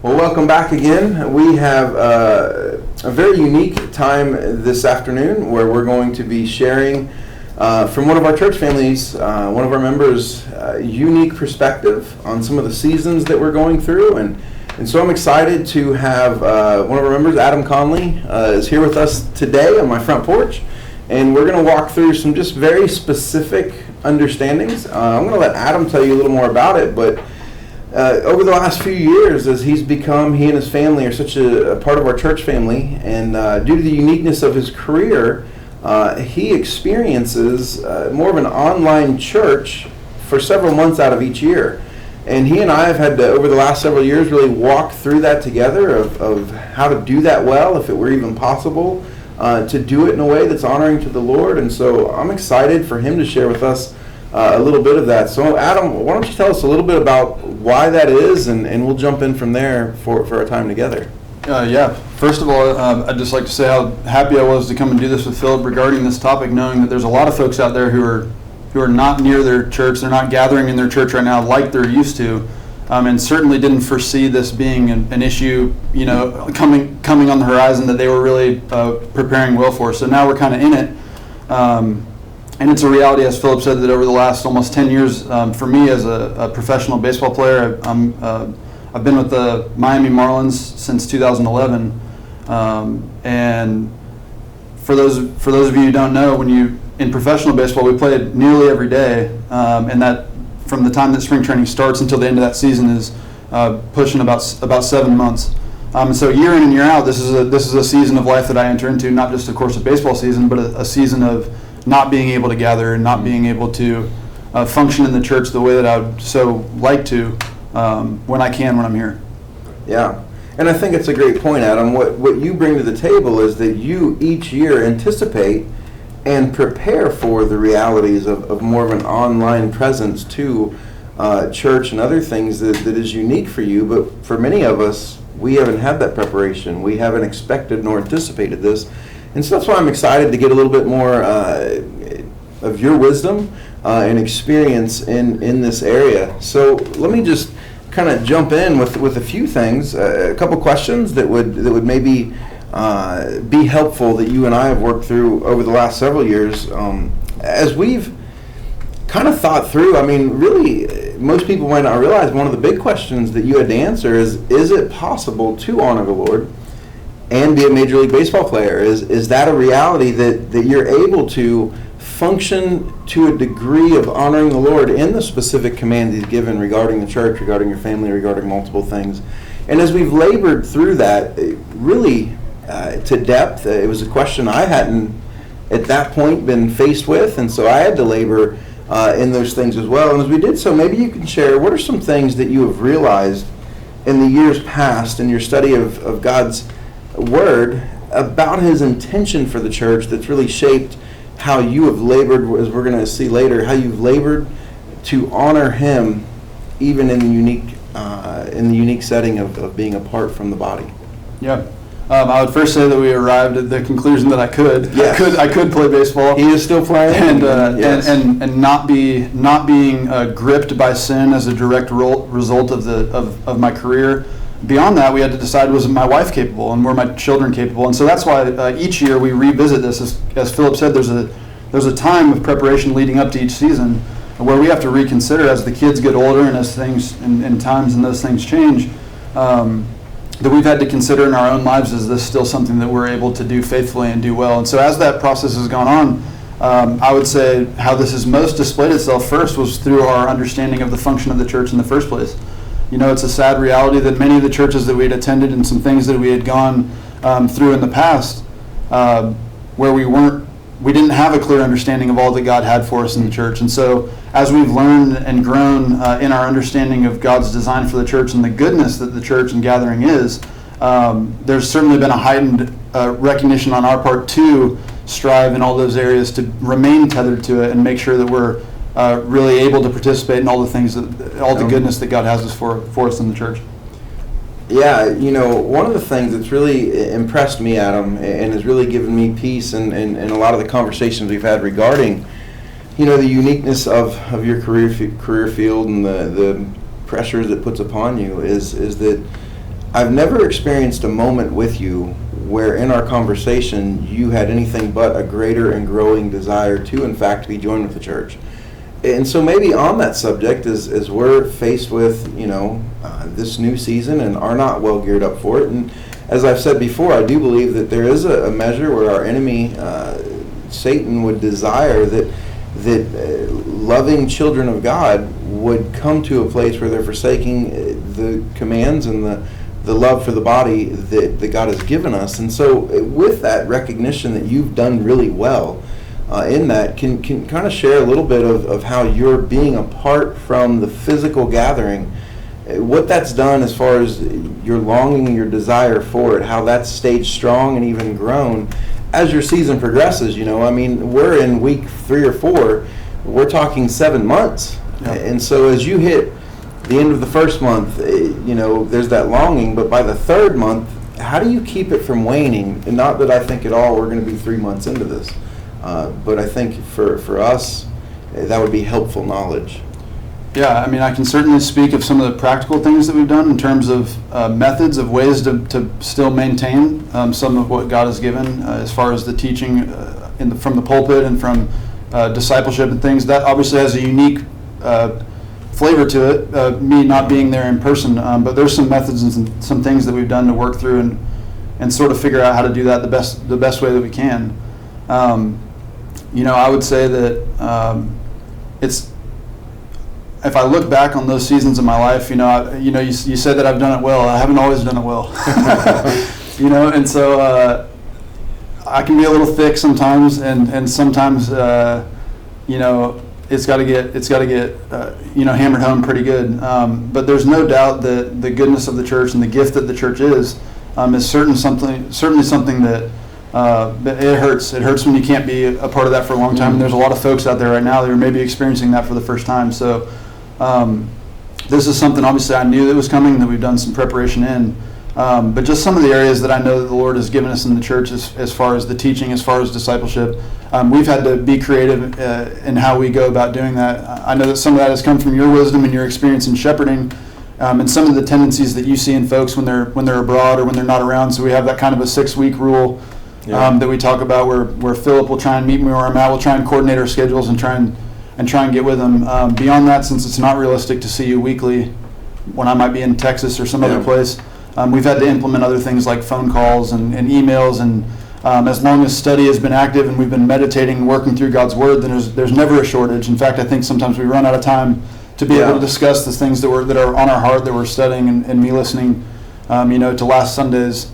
Well, welcome back again. We have a very unique time this afternoon where we're going to be sharing from one of our church families, one of our members, unique perspective on some of the seasons that we're going through. And so I'm excited to have one of our members, Adam Conley, is here with us today on my front porch. And we're going to walk through some just very specific understandings. I'm going to let Adam tell you a little more about it, but over the last few years, as he and his family are such a part of our church family, and due to the uniqueness of his career, he experiences more of an online church for several months out of each year. And he and I have had to, over the last several years, really walk through that together of how to do that well, if it were even possible, to do it in a way that's honoring to the Lord. And so I'm excited for him to share with us a little bit of that. So Adam, why don't you tell us a little bit about why that is, and we'll jump in from there for our time together. First of all, I'd just like to say how happy I was to come and do this with Phillip regarding this topic, knowing that there's a lot of folks out there who are not near their church, they're not gathering in their church right now like they're used to, and certainly didn't foresee this being an issue, coming on the horizon that they were really preparing well for. So now we're kind of in it. And it's a reality, as Phillip said, that over the last almost 10 years, for me as a professional baseball player, I've been with the Miami Marlins since 2011. And for those of you who don't know, in professional baseball, we play nearly every day, and that from the time that spring training starts until the end of that season is pushing about 7 months. So year in and year out, this is a season of life that I enter into, not just of course a baseball season, but a season of not being able to gather and not being able to function in the church the way that I would so like to when I'm here. Yeah, and I think it's a great point, Adam. What you bring to the table is that you each year anticipate and prepare for the realities of more of an online presence to church and other things that is unique for you. But for many of us, we haven't had that preparation. We haven't expected nor anticipated this. And so that's why I'm excited to get a little bit more of your wisdom and experience in this area. So let me just kind of jump in with a few things, a couple questions that would maybe be helpful that you and I have worked through over the last several years. As we've kind of thought through, I mean, really, most people might not realize one of the big questions that you had to answer is it possible to honor the Lord and be a Major League Baseball player? Is that a reality that you're able to function to a degree of honoring the Lord in the specific command He's given regarding the church, regarding your family, regarding multiple things? And as we've labored through that, really to depth, it was a question I hadn't at that point been faced with, and so I had to labor in those things as well. And as we did so, maybe you can share, what are some things that you have realized in the years past in your study of God's Word about His intention for the church that's really shaped how you have labored, as we're going to see later, how you've labored to honor Him even in the unique setting of being apart from the body? Yeah. I would first say that we arrived at the conclusion that I could. Yes. I could play baseball. He is still playing, yes. and not being gripped by sin as a direct result of my career. Beyond that, we had to decide, was my wife capable and were my children capable? And so that's why each year we revisit this. As Phillip said, there's a time of preparation leading up to each season where we have to reconsider as the kids get older and as things and times and those things change, that we've had to consider in our own lives, is this still something that we're able to do faithfully and do well? And so as that process has gone on, I would say how this has most displayed itself first was through our understanding of the function of the church in the first place. It's a sad reality that many of the churches that we had attended and some things that we had gone through in the past, where we didn't have a clear understanding of all that God had for us in the church. And so as we've learned and grown in our understanding of God's design for the church and the goodness that the church and gathering is, there's certainly been a heightened recognition on our part to strive in all those areas to remain tethered to it and make sure that we're really able to participate in all the things, all the goodness that God has us for us in the church. Yeah, one of the things that's really impressed me, Adam, and has really given me peace in a lot of the conversations we've had regarding, the uniqueness of your career field and the pressures it puts upon you is that I've never experienced a moment with you where in our conversation you had anything but a greater and growing desire to, in fact, be joined with the church. And so maybe on that subject, as we're faced with, this new season and are not well geared up for it, and as I've said before, I do believe that there is a measure where our enemy, Satan, would desire that loving children of God would come to a place where they're forsaking the commands and the love for the body that God has given us. And so with that recognition that you've done really well in that, can kind of share a little bit of how you're being apart from the physical gathering, what that's done as far as your longing and your desire for it, how that's stayed strong and even grown as your season progresses. We're in week 3 or 4, we're talking 7 months. Yeah. And so as you hit the end of the first month, there's that longing, but by the 3rd month, how do you keep it from waning? And not that I think at all we're going to be 3 months into this, but I think for us, that would be helpful knowledge. Yeah, I can certainly speak of some of the practical things that we've done in terms of methods of ways to still maintain some of what God has given as far as the teaching from the pulpit and from discipleship and things. That obviously has a unique flavor to it, me not being there in person, but there's some methods and some things that we've done to work through and sort of figure out how to do that the best way that we can. I would say that it's, if I look back on those seasons of my life, you said that I've done it well. I haven't always done it well, and so I can be a little thick sometimes, and sometimes, it's got to get hammered home pretty good. But there's no doubt that the goodness of the church and the gift that the church is certainly something that it hurts. It hurts when you can't be a part of that for a long time. And there's a lot of folks out there right now that are maybe experiencing that for the first time. So this is something obviously I knew that was coming, that we've done some preparation in. But just some of the areas that I know that the Lord has given us in the church as far as the teaching, as far as discipleship, we've had to be creative in how we go about doing that. I know that some of that has come from your wisdom and your experience in shepherding, and some of the tendencies that you see in folks when they're abroad or when they're not around. So we have that kind of a 6-week rule that we talk about where Phillip will try and meet me where I'm at. We'll try and coordinate our schedules and try and get with them. Beyond that, since it's not realistic to see you weekly when I might be in Texas or some other place, we've had to implement other things like phone calls and emails, and as long as study has been active and we've been meditating and working through God's Word, then there's never a shortage. In fact, I think sometimes we run out of time to be able to discuss the things that are on our heart that we're studying, and me listening to last Sunday's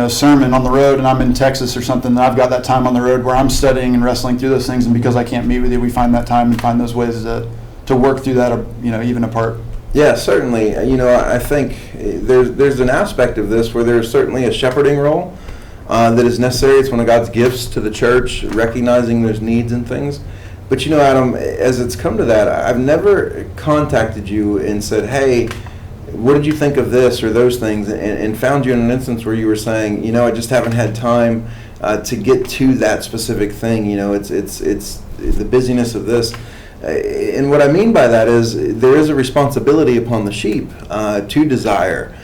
sermon on the road, and I'm in Texas or something, and I've got that time on the road where I'm studying and wrestling through those things, and because I can't meet with you, we find that time and find those ways to work through that, even apart. Yeah, certainly. I think there's an aspect of this where there's certainly a shepherding role that is necessary. It's one of God's gifts to the church, recognizing there's needs and things. But Adam, as it's come to that, I've never contacted you and said, hey, what did you think of this or those things, and found you in an instance where you were saying, I just haven't had time to get to that specific thing. It's the busyness of this. And what I mean by that is there is a responsibility upon the sheep to desire,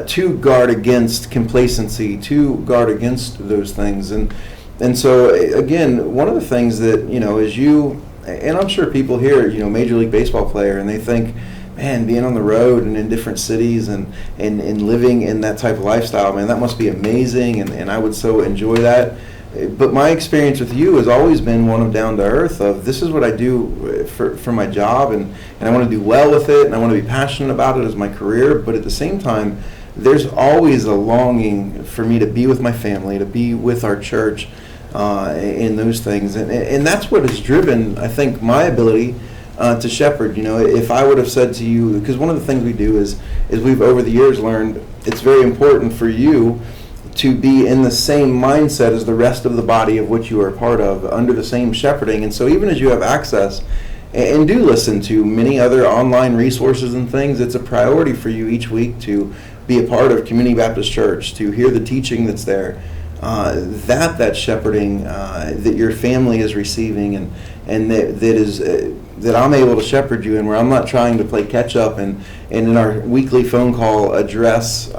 to guard against complacency, to guard against those things. And so, again, one of the things that, as you, and I'm sure people here, Major League Baseball player, and they think, man, being on the road and in different cities and living in that type of lifestyle, man, that must be amazing, and I would so enjoy that. But my experience with you has always been one of down to earth, of this is what I do for my job, and I want to do well with it, and I want to be passionate about it as my career, but at the same time, there's always a longing for me to be with my family, to be with our church in those things. And that's what has driven, I think, my ability to shepherd. If I would have said to you, because one of the things we do is we've over the years learned it's very important for you to be in the same mindset as the rest of the body of which you are a part of, under the same shepherding. And so even as you have access and do listen to many other online resources and things, it's a priority for you each week to be a part of Community Baptist Church, to hear the teaching that's there, that shepherding that your family is receiving, and that I'm able to shepherd you in, where I'm not trying to play catch up and in our weekly phone call address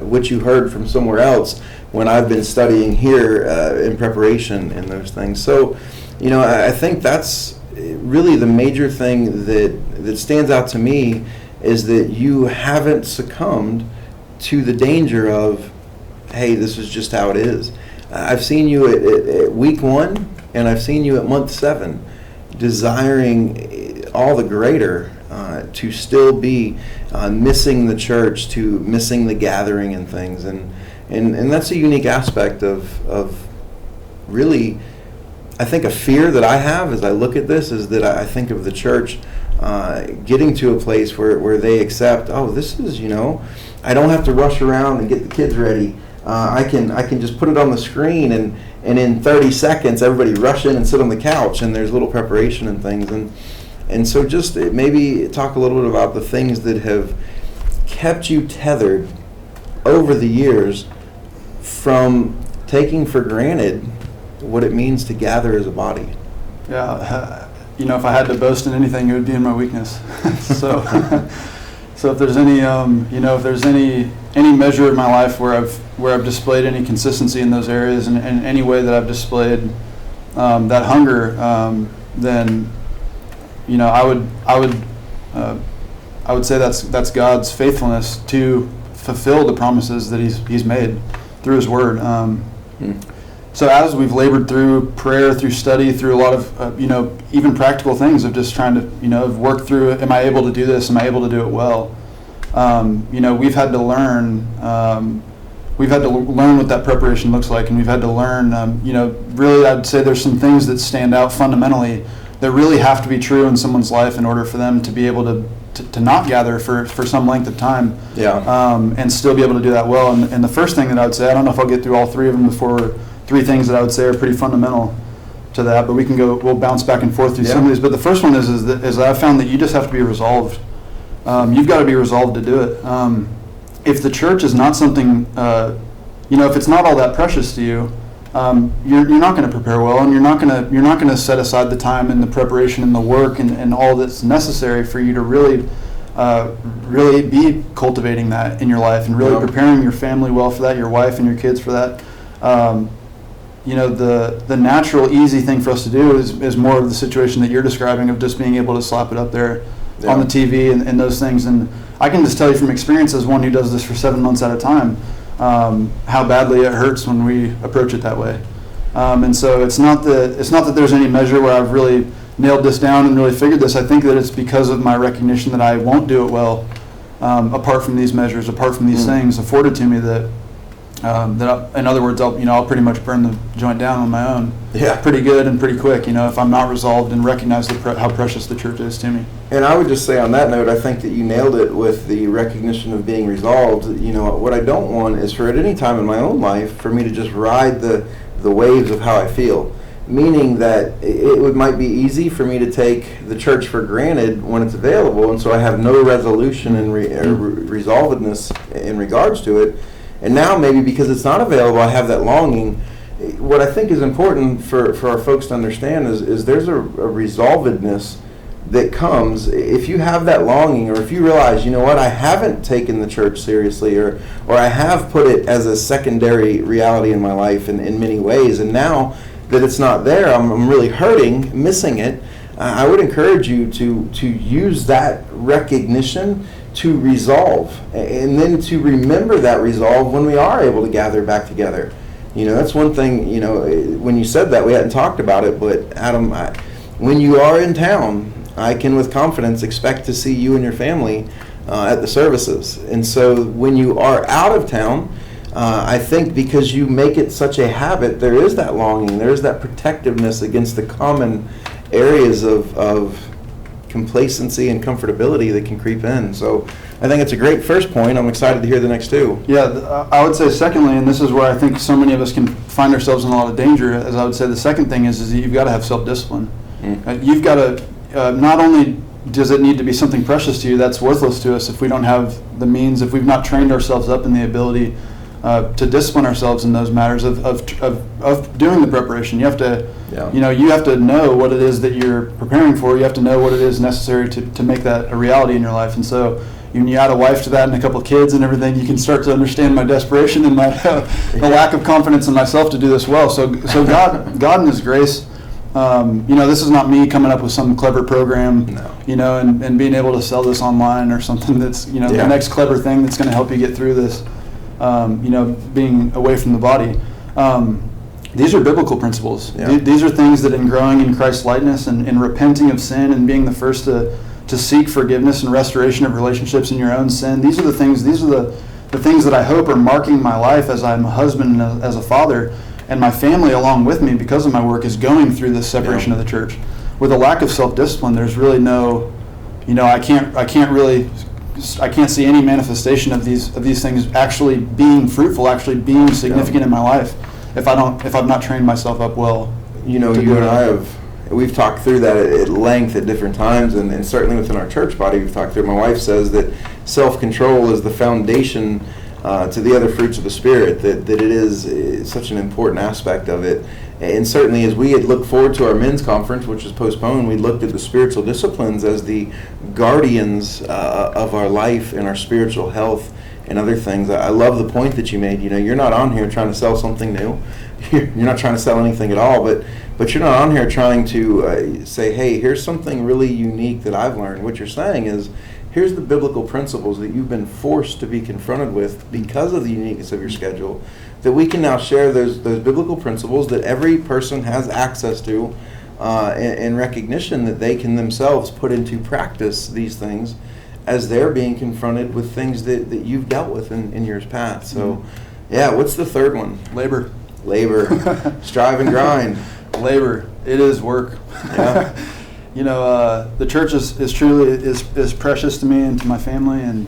what you heard from somewhere else when I've been studying here in preparation and those things. So, I think that's really the major thing that stands out to me, is that you haven't succumbed to the danger of, hey, this is just how it is. I've seen you at week 1, and I've seen you at month 7, desiring all the greater to still be missing the church, to missing the gathering and things, and that's a unique aspect of really, I think, a fear that I have as I look at this, is that I think of the church getting to a place where they accept, this is, I don't have to rush around and get the kids ready. I can just put it on the screen, and in 30 seconds everybody rush in and sit on the couch, and there's little preparation and things, and so just maybe talk a little bit about the things that have kept you tethered over the years from taking for granted what it means to gather as a body. Yeah, if I had to boast in anything, it would be in my weakness. So if there's any any measure in my life where I've displayed any consistency in those areas, and any way that I've displayed that hunger, then I would say that's God's faithfulness to fulfill the promises that He's made through His Word. So as we've labored through prayer, through study, through a lot of even practical things of just trying to work through, am I able to do this? Am I able to do it well? We've had to learn. We've had to learn what that preparation looks like, and we've had to learn. Really, I'd say there's some things that stand out fundamentally that really have to be true in someone's life in order for them to be able to not gather for some length of time. Yeah. And still be able to do that well. And the first thing that I would say, I don't know if I'll get through all 3 of them before. 3 things that I would say are pretty fundamental to that, but we'll bounce back and forth through some of these. But the first one is that I've found that you just have to be resolved. You've got to be resolved to do it. If the church is not something, if it's not all that precious to you, you're not going to prepare well, and you're not going to set aside the time and the preparation and the work and all that's necessary for you to really be cultivating that in your life, and really preparing your family well for that, your wife and your kids for that. The natural, easy thing for us to do is more of the situation that you're describing, of just being able to slap it up there on the TV and those things. And I can just tell you from experience, as one who does this for 7 months at a time, how badly it hurts when we approach it that way. And so it's not that there's any measure where I've really nailed this down and really figured this. I think that it's because of my recognition that I won't do it well, apart from these measures, apart from these things afforded to me that in other words, I'll pretty much burn the joint down on my own. Yeah. Pretty good and pretty quick, if I'm not resolved and recognize how precious the church is to me. And I would just say on that note, I think that you nailed it with the recognition of being resolved. What I don't want is for at any time in my own life for me to just ride the waves of how I feel. Meaning that it might be easy for me to take the church for granted when it's available, and so I have no resolution and resolvedness in regards to it. And now maybe because it's not available, I have that longing. What I think is important for our folks to understand is there's a resolvedness that comes if you have that longing, or if you realize, I haven't taken the church seriously, or I have put it as a secondary reality in my life in many ways, and now that it's not there, I'm really hurting, missing it. I would encourage you to use that recognition to resolve, and then to remember that resolve when we are able to gather back together. That's one thing, when you said that, we hadn't talked about it, but Adam, when you are in town, I can with confidence expect to see you and your family at the services. And so when you are out of town, I think because you make it such a habit, there is that longing, there is that protectiveness against the common areas of complacency and comfortability that can creep in. So I think it's a great first point. I'm excited to hear the next 2. Yeah, I would say secondly, and this is where I think so many of us can find ourselves in a lot of danger, as I would say the second thing is that you've got to have self-discipline. You've got to, not only does it need to be something precious to you that's worthless to us if we don't have the means, if we've not trained ourselves up in the ability to discipline ourselves in those matters of doing the preparation. You have to, you have to know what it is that you're preparing for. You have to know what it is necessary to make that a reality in your life. And so when you add a wife to that and a couple of kids and everything, you can start to understand my desperation and my the lack of confidence in myself to do this well. So God in His grace, this is not me coming up with some clever program, and being able to sell this online or something that's, the next clever thing that's going to help you get through this, being away from the body. These are biblical principles. Yeah. These are things that in growing in Christ's likeness and in repenting of sin and being the first to seek forgiveness and restoration of relationships in your own sin, these are the things that I hope are marking my life as I'm a husband and as a father, and my family along with me because of my work is going through this separation of the church. With a lack of self-discipline, there's really no, I can't see any manifestation of these things actually being fruitful, actually being significant in my life if I've not trained myself up well. You and I we've talked through that at length at different times, and certainly within our church body we've talked through. My wife says that self-control is the foundation to the other fruits of the Spirit, that it is such an important aspect of it. And certainly as we had looked forward to our men's conference, which was postponed, we looked at the spiritual disciplines as the guardians of our life and our spiritual health and other things. I love the point that you made. You're not on here trying to sell something new. You're not trying to sell anything at all, but you're not on here trying to say, hey, here's something really unique that I've learned. What you're saying is, here's the biblical principles that you've been forced to be confronted with because of the uniqueness of your schedule, that we can now share those biblical principles that every person has access to, in recognition that they can themselves put into practice these things as they're being confronted with things that you've dealt with in years past. So, what's the third one? Labor. Strive and grind. Labor. It is work. Yeah. The church is truly precious to me and to my family, and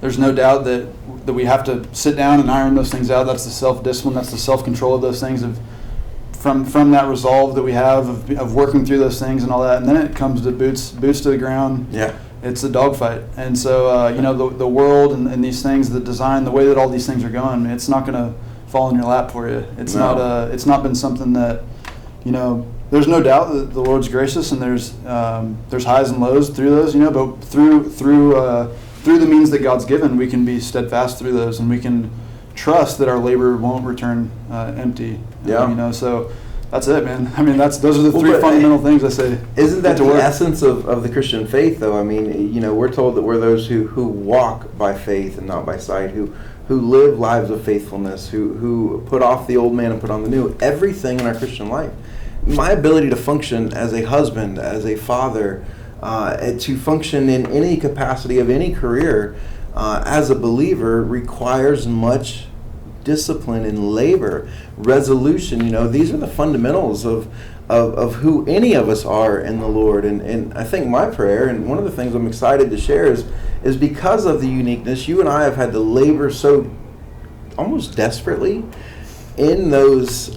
there's no doubt that we have to sit down and iron those things out. That's the self-discipline, that's the self-control of those things, from that resolve that we have of working through those things and all that. And then it comes to boots to the ground. Yeah. It's a dogfight. And so, the world and these things, the design, the way that all these things are going, it's not going to fall in your lap for you. It's not been something that, there's no doubt that the Lord's gracious, and there's highs and lows through those, but through the means that God's given, we can be steadfast through those, and we can trust that our labor won't return empty. Yeah. So that's it, man. I mean, those are the three fundamental things I say. Isn't that the essence of the Christian faith, though? I mean, we're told that we're those who walk by faith and not by sight, who live lives of faithfulness, who put off the old man and put on the new. Everything in our Christian life. My ability to function as a husband, as a father, to function in any capacity of any career as a believer requires much discipline and labor, resolution. These are the fundamentals of who any of us are in the Lord. And I think my prayer, and one of the things I'm excited to share is because of the uniqueness, you and I have had to labor so almost desperately in those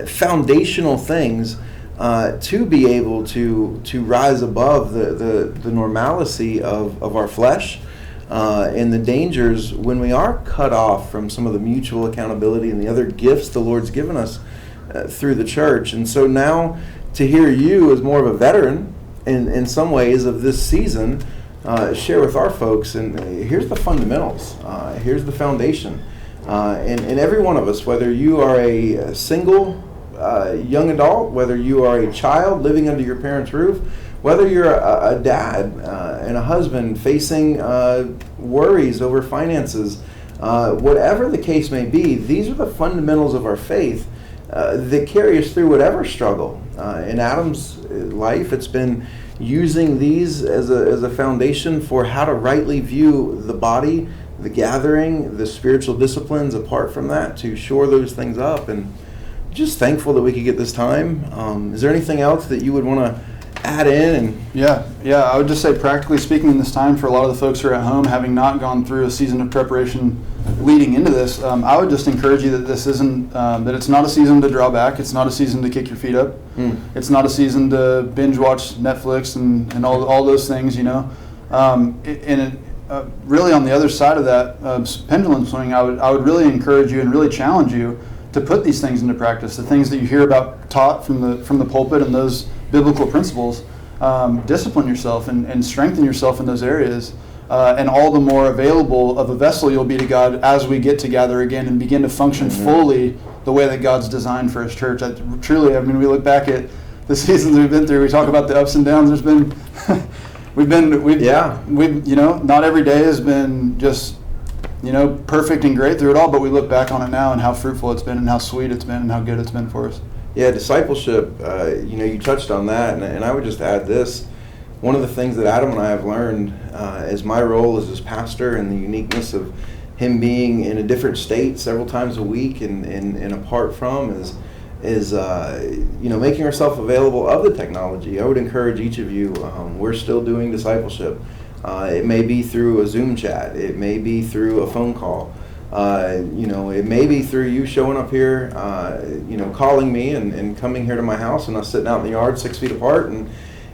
foundational things to be able to rise above the normalcy of our flesh and the dangers when we are cut off from some of the mutual accountability and the other gifts the Lord's given us through the church. And so now to hear you as more of a veteran in some ways of this season share with our folks, and here's the fundamentals, here's the foundation. And every one of us, whether you are a single young adult, whether you are a child living under your parents' roof, whether you're a dad and a husband facing worries over finances, whatever the case may be, these are the fundamentals of our faith that carry us through whatever struggle. In Adam's life, it's been using these as a foundation for how to rightly view the body, the gathering, the spiritual disciplines apart from that, to shore those things up. And just thankful that we could get this time. Is there anything else that you would want to add in? And Yeah, I would just say, practically speaking, in this time, for a lot of the folks who are at home, having not gone through a season of preparation leading into this, I would just encourage you that this isn't, that it's not a season to draw back. It's not a season to kick your feet up. It's not a season to binge watch Netflix and all those things, really on the other side of that pendulum swing, I would really encourage you and really challenge you to put these things into practice. The things that you hear about taught from the pulpit and those biblical principles, discipline yourself and strengthen yourself in those areas. And all the more available of a vessel you'll be to God as we get to gather again and begin to function fully the way that God's designed for His church. Truly, I mean, we look back at the seasons we've been through. We talk about the ups and downs. There's been, not every day has been just, perfect and great through it all. But we look back on it now and how fruitful it's been and how sweet it's been and how good it's been for us. Yeah, discipleship. You touched on that, and I would just add this. One of the things that Adam and I have learned as my role as his pastor and the uniqueness of him being in a different state several times a week and apart from is making ourselves available of the technology. I would encourage each of you, we're still doing discipleship. It may be through a Zoom chat. It may be through a phone call. It may be through you showing up here, calling me and coming here to my house and us sitting out in the yard 6 feet apart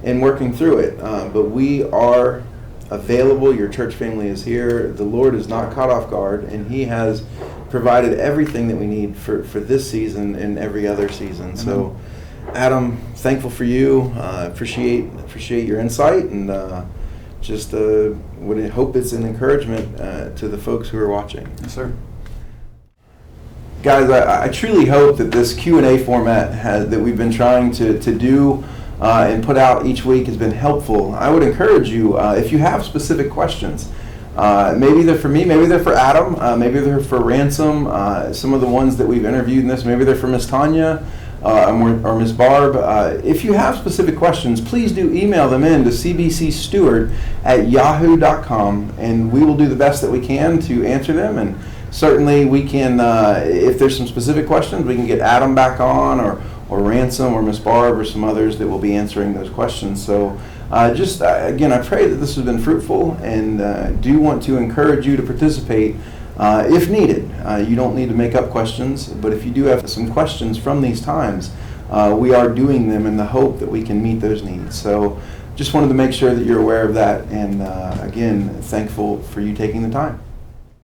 and working through it. But we are available. Your church family is here. The Lord is not caught off guard, and He has provided everything that we need for this season and every other season. So, Adam, thankful for you. Appreciate your insight, and would hope it's an encouragement to the folks who are watching. Yes, sir. Guys, I truly hope that this Q&A format that we've been trying to do and put out each week has been helpful. I would encourage you, if you have specific questions, maybe they're for me, maybe they're for Adam, maybe they're for Ransom, some of the ones that we've interviewed in this, maybe they're for Miss Tanya or Miss Barb. If you have specific questions, please do email them in to cbcsteward@yahoo.com, and we will do the best that we can to answer them. And certainly we can, if there's some specific questions, we can get Adam back on or Ransom or Miss Barb or some others that will be answering those questions. So again, I pray that this has been fruitful, and do want to encourage you to participate if needed. You don't need to make up questions, but if you do have some questions from these times, we are doing them in the hope that we can meet those needs. So just wanted to make sure that you're aware of that, and again, thankful for you taking the time.